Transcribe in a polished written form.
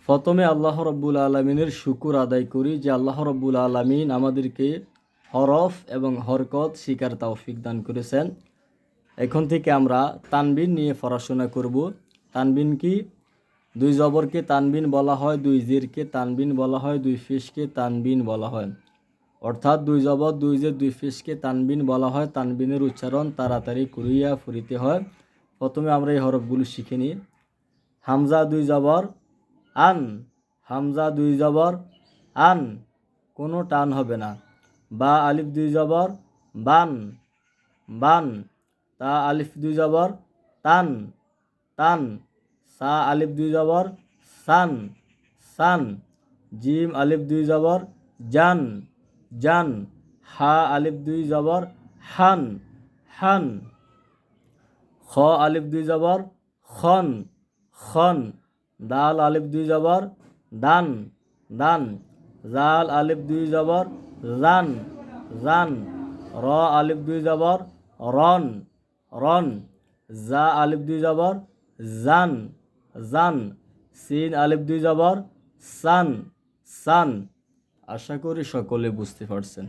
প্রথমে আল্লাহ রব্বুল আলমিনের শুকুর আদায় করি যে আল্লাহ রব্বুল আলমিন আমাদেরকে হরফ এবং হরকত শিকার তৌফিক দান করেছেন। এখন থেকে আমরা তানবিন নিয়ে পড়াশোনা করব। তানবিন কি? দুই জবরকে তানবিন বলা হয়, দুই জিরকে তানবিন বলা হয়, দুই ফিশকে তানবিন বলা হয়। অর্থাৎ দুই জবর, দুই জের, দুই ফিশকে তানবিন বলা হয়। তানবিনের উচ্চারণ তাড়াতাড়ি করিয়া ফুরিতে হয়। প্রথমে আমরা এই হরফগুলো শিখে নিই। হামজা দুই জবর আন, হামজা দুই জবর আন, কোনো টান হবে না। বা আলিফ দুই জবর বান, বান। তা আলিফ দুই জবর তান, তান। সা আলিফ দুই জবর সান, সান। জিম আলিফ দুই জবর জান, জান। হা আলিফ দুই জবর হান, হান। খ আলিফ দুই জবর খন, খন। দাল আলিফ দুই জবর দান, দান। জাল আলিফ দুই জবর জান, জান। র আলিফ দুই জবর রন, রন। জা আলিফ দুই জবর জান, জান। সিন আলিফ দুই জবর সান, সান। আশা করি সকলে বুঝতে পারছেন।